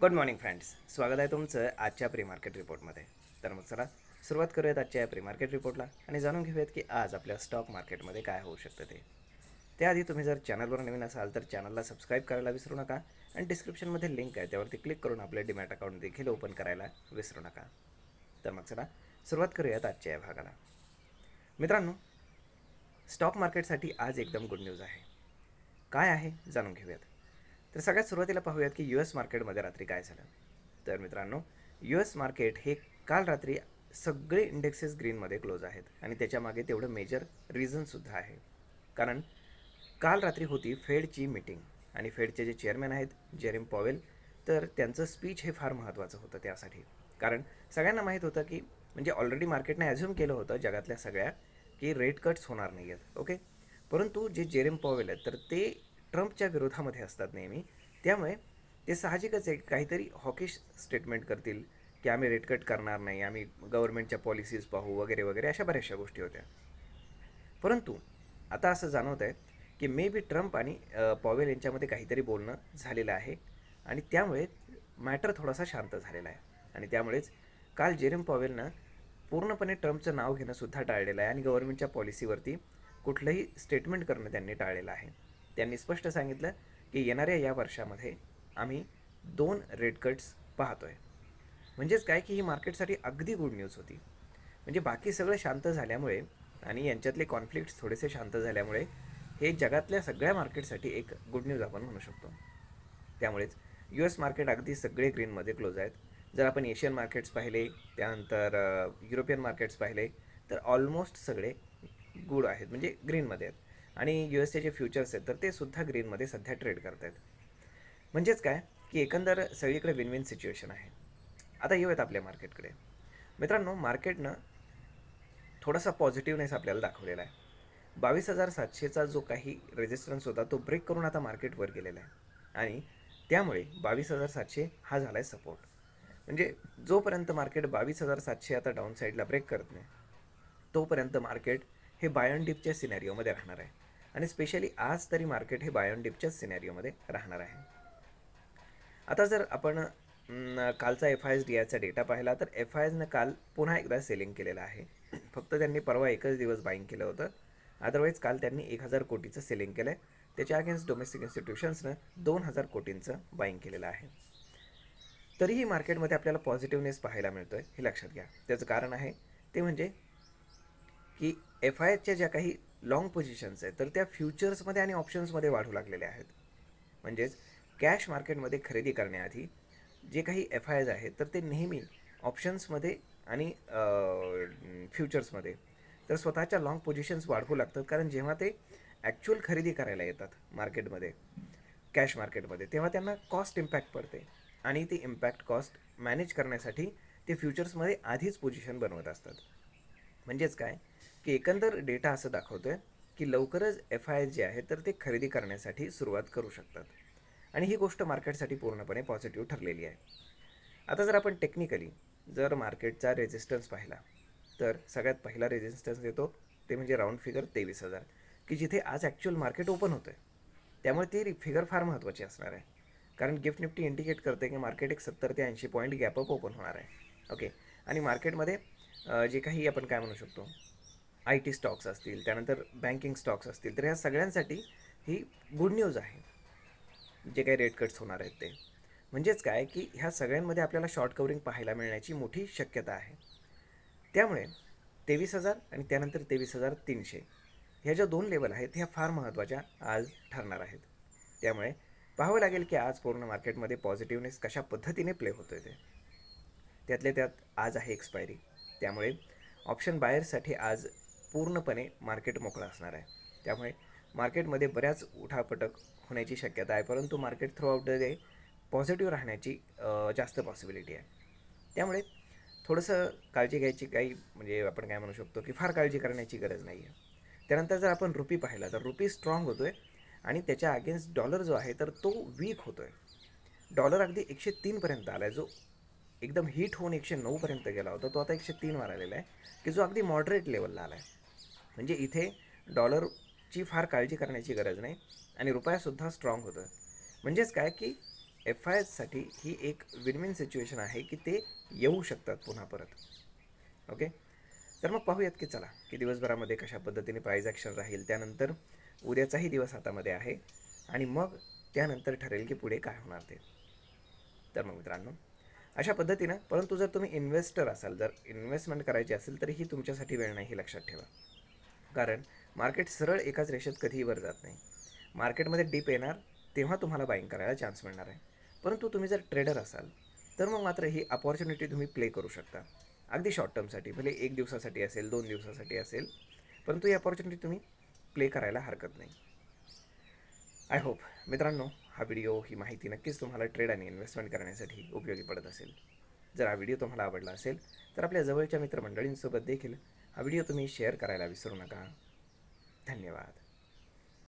Good morning friends, स्वागत आहे तुमचं आजच्या प्री मार्केट रिपोर्टमध्ये. तर मग चला सुरुवात करूयात आजच्या प्री मार्केट रिपोर्टला आणि जाणून घेऊयात की आज आपल्या स्टॉक मार्केटमध्ये काय होऊ शकतं ते. त्याआधी तुम्ही जर चॅनलवर नवीन असाल तर चॅनलला सबस्क्राईब करायला विसरू नका आणि डिस्क्रिप्शनमध्ये लिंक आहे त्यावरती क्लिक करून आपले डीमॅट अकाउंट देखील ओपन करायला विसरू नका. तर मग चला सुरुवात करूयात आजच्या या भागाला. मित्रांनो, स्टॉक मार्केटसाठी आज एकदम गुड न्यूज आहे. काय आहे जाणून घेऊयात. तर सगळ्यात सुरुवातीला पाहूयात की यू एस मार्केटमध्ये रात्री काय झालं. तर मित्रांनो, यू एस मार्केट हे काल रात्री सगळे इंडेक्सेस ग्रीनमध्ये क्लोज आहेत आणि त्याच्यामागे तेवढं मेजर रिझनसुद्धा आहे. कारण काल रात्री होती फेडची मीटिंग आणि फेडचे जे चेअरमॅन आहेत जेरेम पॉवेल, तर त्यांचं स्पीच हे फार महत्त्वाचं होतं त्यासाठी. कारण सगळ्यांना माहीत होतं की म्हणजे ऑलरेडी मार्केटने ॲझ्युम केलं होतं जगातल्या सगळ्या की रेट कट्स होणार नाही आहेत. ओके, परंतु जे जेरेम पॉवेल आहेत तर ते ट्रम्पच्या विरोधामध्ये असतात नेहमी. त्यामुळे ते साहजिकच आहे काहीतरी हॉकिश स्टेटमेंट करतील की आम्ही रेट कट करणार नाही, आम्ही गव्हर्नमेंटच्या पॉलिसीज पाहू वगैरे वगैरे, अशा बऱ्याचशा गोष्टी होत्या. परंतु आता असं जाणवत आहे की मे बी ट्रम्प आणि पॉवेल यांच्यामध्ये काहीतरी बोलणं झालेलं आहे आणि त्यामुळे मॅटर थोडासा शांत झालेला आहे. आणि त्यामुळेच काल जेरेम पॉवेलनं पूर्णपणे ट्रम्पचं नाव घेणंसुद्धा टाळलेलं आहे आणि गव्हर्नमेंटच्या पॉलिसीवरती कुठलंही स्टेटमेंट करणं त्यांनी टाळलेलं आहे. त्यांनी स्पष्ट सांगितलं की येणाऱ्या या वर्षामध्ये आम्ही 2 रेट कट्स पाहतो आहे. म्हणजेच काय की ही मार्केटसाठी अगदी गुड न्यूज होती. म्हणजे बाकी सगळं शांत झाल्यामुळे आणि यांच्यातले कॉन्फ्लिक्ट्स थोडेसे शांत झाल्यामुळे हे जगातल्या सगळ्या मार्केटसाठी एक गुड न्यूज आपण म्हणू शकतो. त्यामुळेच यू एस मार्केट अगदी सगळे ग्रीनमध्ये क्लोज आहेत. जर आपण एशियन मार्केट्स पाहिले, त्यानंतर युरोपियन मार्केट्स पाहिले, तर ऑलमोस्ट सगळे गुड आहेत, म्हणजे ग्रीनमध्ये आहेत. आणि यू एसचे जे फ्युचर्स आहेत तर ते सुद्धा ग्रीनमध्ये सध्या ट्रेड करत आहेत. म्हणजेच काय की एकंदर सगळीकडे विन विन सिच्युएशन आहे. आता येऊयात आपल्या मार्केटकडे. मित्रांनो, मार्केटनं थोडासा पॉझिटिव्हनेस आपल्याला दाखवलेला आहे. 22,700चा जो काही रेजिस्टन्स होता तो ब्रेक करून आता मार्केट वर गेलेला आहे आणि त्यामुळे 22,700 हा झाला आहे सपोर्ट. म्हणजे जोपर्यंत मार्केट 22,700 आता डाऊन साईडला ब्रेक करत नाही तोपर्यंत मार्केट हे बाय ऑन डिपच्या सिनॅरिओमध्ये राहणार आहे. आणि स्पेशली आज तरी मार्केट हे बाय ऑन डिपच्याच सिनॅरिओमध्ये राहणार आहे. आता जर आपण कालचा एफ आय एस डी आयचा डेटा पाहिला तर एफ आय एसनं काल पुन्हा एकदा सेलिंग केलेलं आहे. फक्त त्यांनी परवा एकच दिवस बाईंग केलं होतं. अदरवाईज काल त्यांनी 1,000 कोटीचं सेलिंग केलं आहे. त्याच्या अगेन्स्ट डोमेस्टिक इन्स्टिट्यूशन्सनं 2,000 कोटींचं बाईंग केलेलं आहे. तरीही मार्केटमध्ये आपल्याला पॉझिटिव्हनेस पाहायला मिळतो आहे, हे लक्षात घ्या. त्याचं कारण आहे ते म्हणजे की एफ आय एसच्या ज्या काही लाँग पोझिशन्स आहेत तर त्या फ्युचर्समध्ये आणि ऑप्शन्समध्ये वाढू लागलेल्या आहेत. म्हणजेच कॅश मार्केटमध्ये खरेदी करण्याआधी जे काही एफ आय एस आहेत तर ते नेहमी ऑप्शन्समध्ये आणि फ्युचर्समध्ये तर स्वतःच्या लाँग पोझिशन्स वाढवू लागतात. कारण जेव्हा ते ॲक्च्युअल खरेदी करायला येतात मार्केटमध्ये, कॅश मार्केटमध्ये, तेव्हा त्यांना कॉस्ट इम्पॅक्ट पडते आणि ती इम्पॅक्ट कॉस्ट मॅनेज करण्यासाठी ते फ्युचर्समध्ये आधीच पोझिशन बनवत असतात. म्हणजेच काय की एकंदर डेटा असं दाखवतो आहे की लवकरच एफ आय एस जे आहे तर ते खरेदी करण्यासाठी सुरुवात करू शकतात आणि ही गोष्ट मार्केटसाठी पूर्णपणे पॉझिटिव्ह ठरलेली आहे. आता जर आपण टेक्निकली जर मार्केटचा रेजिस्टन्स पाहिला तर सगळ्यात पहिला रेजिस्टन्स येतो ते म्हणजे राऊंड फिगर 23,000, की जिथे आज ॲक्च्युअल मार्केट ओपन होतं आहे. त्यामुळे ती फिगर फार महत्त्वाची असणार आहे. कारण गिफ्ट निफ्टी इंडिकेट करते की मार्केट एक 70 ते 80 पॉईंट गॅपअप ओपन होणार आहे. ओके, आणि मार्केटमध्ये जे काही आपण काय म्हणू शकतो आय टी स्टॉक्स असतील, त्यानंतर बँकिंग स्टॉक्स असतील, तर ह्या सगळ्यांसाठी ही गुड न्यूज आहे जे काही रेट कट्स होणार आहेत ते. म्हणजेच काय की ह्या सगळ्यांमध्ये आपल्याला शॉर्ट कवरिंग पाहायला मिळण्याची मोठी शक्यता आहे. त्यामुळे 23,000 आणि त्यानंतर 23,300 ह्या ज्या 2 लेवल आहेत ह्या फार महत्त्वाच्या आज ठरणार आहेत. त्यामुळे पाहावं लागेल की आज पूर्ण मार्केटमध्ये पॉझिटिव्हनेस कशा पद्धतीने प्ले होतो आहे ते. त्यातल्या त्यात आज आहे एक्सपायरी, त्यामुळे ऑप्शन बायर्ससाठी आज पूर्णपणे मार्केट मोकळं असणार आहे. त्यामुळे मार्केटमध्ये बऱ्याच उठापटक होण्याची शक्यता आहे, परंतु market through out the day positive राहण्याची जास्त पॉसिबिलिटी आहे. त्यामुळे थोडंसं काळजी घ्यायची काही म्हणजे आपण काय म्हणू शकतो की फार काळजी करण्याची गरज नाही आहे. त्यानंतर जर आपण रुपी पाहिला तर रुपी स्ट्रॉंग होतो आहे आणि त्याच्या अगेन्स्ट डॉलर जो आहे तर तो वीक होतो आहे. डॉलर अगदी 103पर्यंत आला आहे, जो एकदम हीट होऊन 109पर्यंत गेला होता तो आता 103वर आलेला आहे, की जो अगदी मॉडरेट लेवलला आला आहे. म्हणजे इथे डॉलरची फार काळजी करण्याची गरज नाही आणि रुपयासुद्धा स्ट्रॉंग होतो आहे. म्हणजेच काय की एफ आय एससाठी ही एक विन विन सिच्युएशन आहे की ते येऊ शकतात पुन्हा परत. ओके, तर मग पाहूयात की चला की दिवसभरामध्ये कशा पद्धतीने प्राईज ॲक्शन राहील. त्यानंतर उद्याचाही दिवस हातामध्ये आहे आणि मग त्यानंतर ठरेल की पुढे काय होणार ते. तर मग मित्रांनो, अशा पद्धतीनं, परंतु जर तुम्ही इन्व्हेस्टर असाल, जर इन्व्हेस्टमेंट करायची असेल तर ही तुमच्यासाठी वेळ नाही, हे लक्षात ठेवा. कारण मार्केट सरळ एकाच रेषेत कधीही वर जात नाही. मार्केटमध्ये डिप येणार तेव्हा तुम्हाला बाईंग करायला चान्स मिळणार आहे. परंतु तुम्ही जर ट्रेडर असाल तर मग मात्र ही अपॉर्च्युनिटी तुम्ही प्ले करू शकता अगदी शॉर्ट टर्मसाठी, भले 1 दिवसासाठी असेल, 2 दिवसासाठी असेल, परंतु ही अपॉर्च्युनिटी तुम्ही प्ले करायला हरकत नाही. आय होप मित्रांनो, हा व्हिडिओ, ही माहिती नक्कीच तुम्हाला ट्रेड आणि इन्व्हेस्टमेंट करण्यासाठी उपयोगी पडत असेल. जर हा व्हिडिओ तुम्हाला आवडला असेल तर आपल्या जवळच्या मित्रमंडळींसोबत देखील हा व्हिडिओ तुम्ही शेअर करायला विसरू नका. धन्यवाद.